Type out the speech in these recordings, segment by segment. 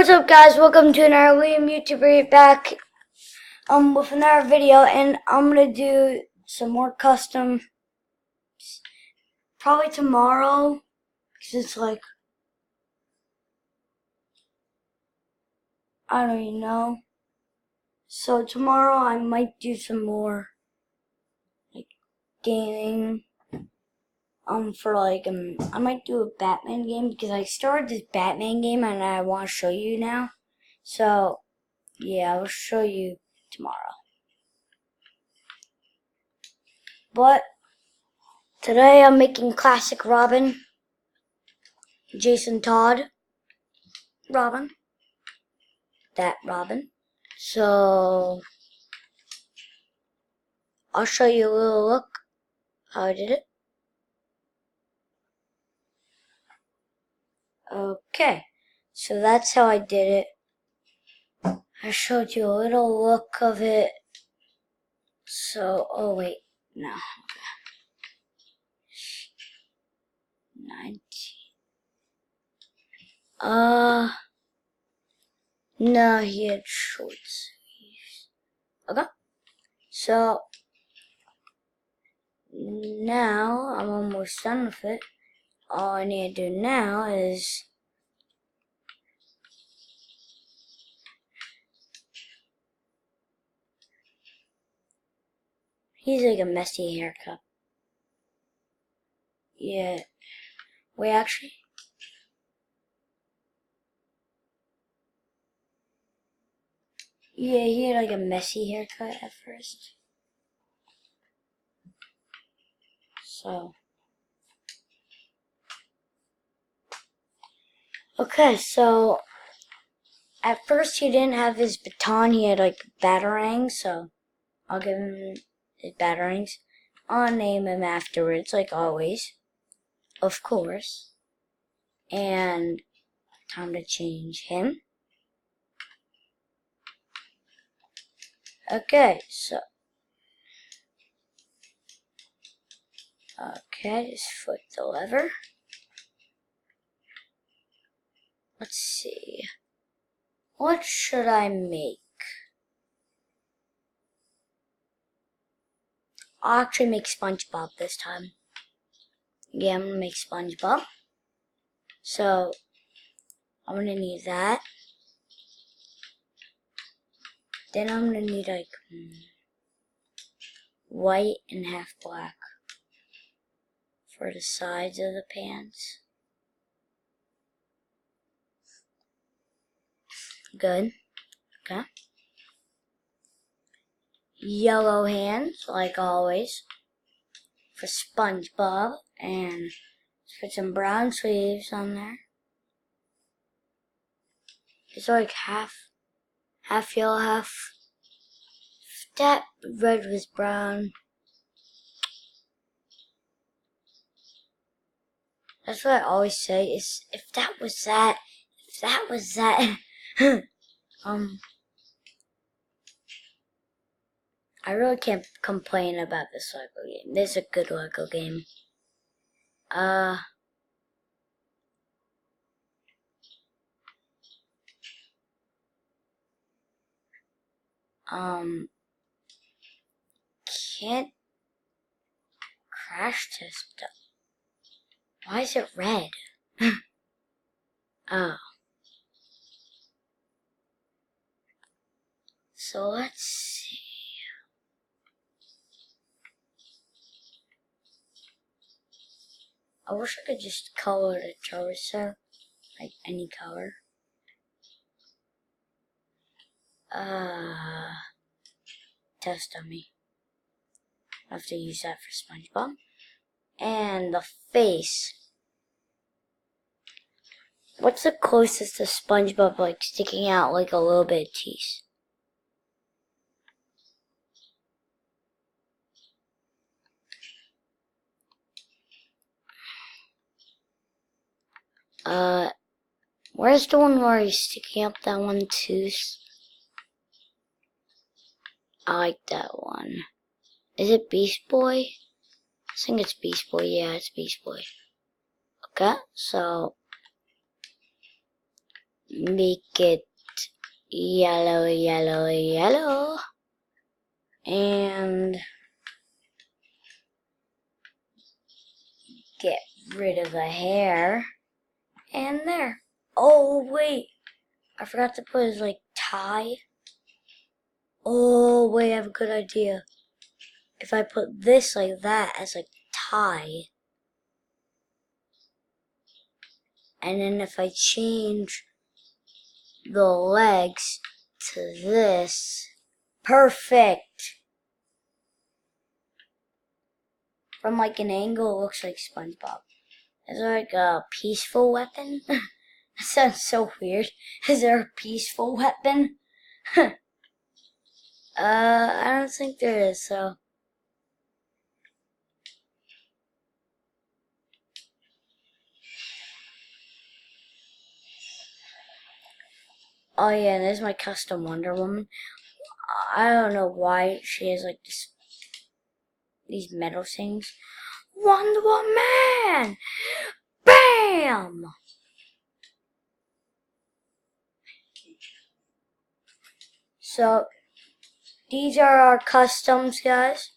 What's up, guys? Welcome to another Liam YouTuber back with another video, and I'm gonna do some more custom probably tomorrow because it's like I don't even know. So tomorrow I might do some more like gaming. For like I might do a Batman game because I started this Batman game and I want to show you now. So yeah, I'll show you tomorrow. But today I'm making classic Robin, Jason Todd Robin, that Robin. So I'll show you a little look how I did it. Okay, so that's how I did it. I showed you a little look of it. So, oh wait, no. 19. No, he had short sleeves. Okay, so now I'm almost done with it. All I need to do now is he's like a messy haircut. Yeah. Wait, actually. Yeah, he had like a messy haircut at first. So. Okay, so at first he didn't have his baton, he had like batarangs, so I'll give him his batarangs. I'll name him afterwards, like always. Of course. And time to change him. Okay, so. Okay, just flip the lever. Let's see. What should I make? I'll actually make SpongeBob this time. Yeah, I'm gonna make SpongeBob. So, I'm gonna need that. Then I'm gonna need like white and half black for the sides of the pants. Good. Okay. Yellow hands, like always, for SpongeBob, and put some brown sleeves on there. It's like half yellow, half. That red was brown. That's what I always say, is if that was that, I really can't complain about this Lego game. This is a good Lego game. Can't crash test. Why is it red? Oh. So let's see. I wish I could just color the torso, like any color. Test dummy. I have to use that for SpongeBob. And the face. What's the closest to SpongeBob, like sticking out like a little bit of teeth? Where's the one where he's sticking up that one tooth? I like that one. Is it Beast Boy? I think it's Beast Boy. Yeah, it's Beast Boy. Okay, so make it yellow, yellow, yellow, and get rid of the hair, and there. Oh wait, I forgot to put his like tie. Oh wait, I have a good idea. If I put this like that as a tie, and then if I change the legs to this, perfect. From like an angle, it looks like SpongeBob. Is there like a peaceful weapon? That sounds so weird. Is there a peaceful weapon? I don't think there is, so. Oh yeah, and this is my custom Wonder Woman. I don't know why she has like these metal things. Wonder Woman! BAM! So, these are our customs, guys.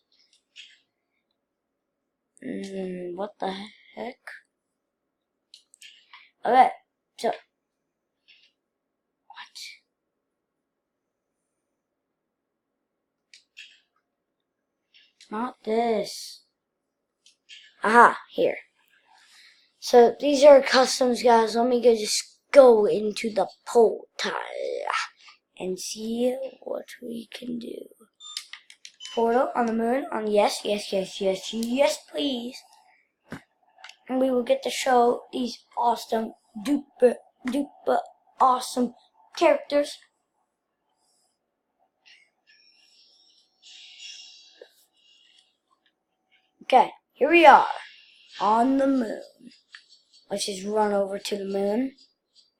What the heck? Okay, so. What? Not this. Aha, here. So, these are customs, guys. Let me just go into the portal and see what we can do. Portal on the moon, on yes, yes, yes, yes, yes, please. And we will get to show these awesome, duper, duper, awesome characters. Okay, here we are on the moon. Let's just run over to the moon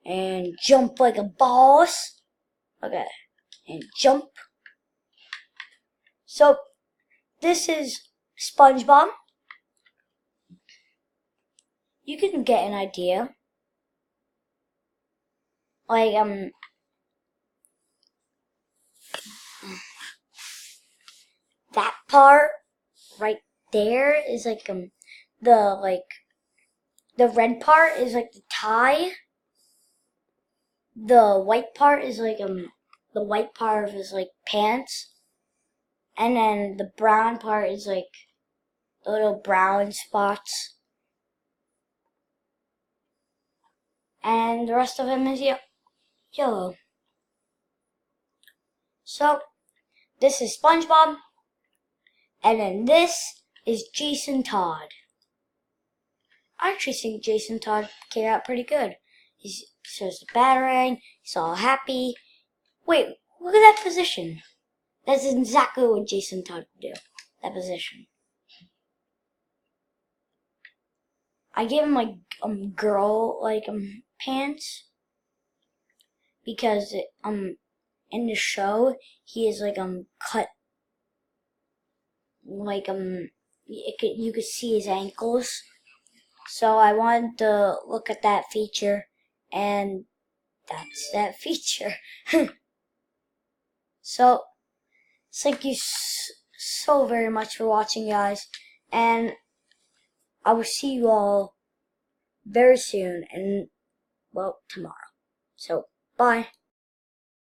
and jump like a boss. Okay, and jump. So, this is SpongeBob. You can get an idea. Like, that part right there is like, the red part is like the tie. The white part is like, the white part of his like pants. And then the brown part is like little brown spots. And the rest of him is yellow. So, this is SpongeBob. And then this is Jason Todd. I actually think Jason Todd came out pretty good. He shows the batarang, he's all happy. Wait, look at that position. That's exactly what Jason Todd would do. That position. I gave him like girl pants because in the show he is like cut like you could see his ankles. So I wanted to look at that feature, and that's that feature. So thank you so very much for watching, guys, and I will see you all very soon, and well, tomorrow. So bye.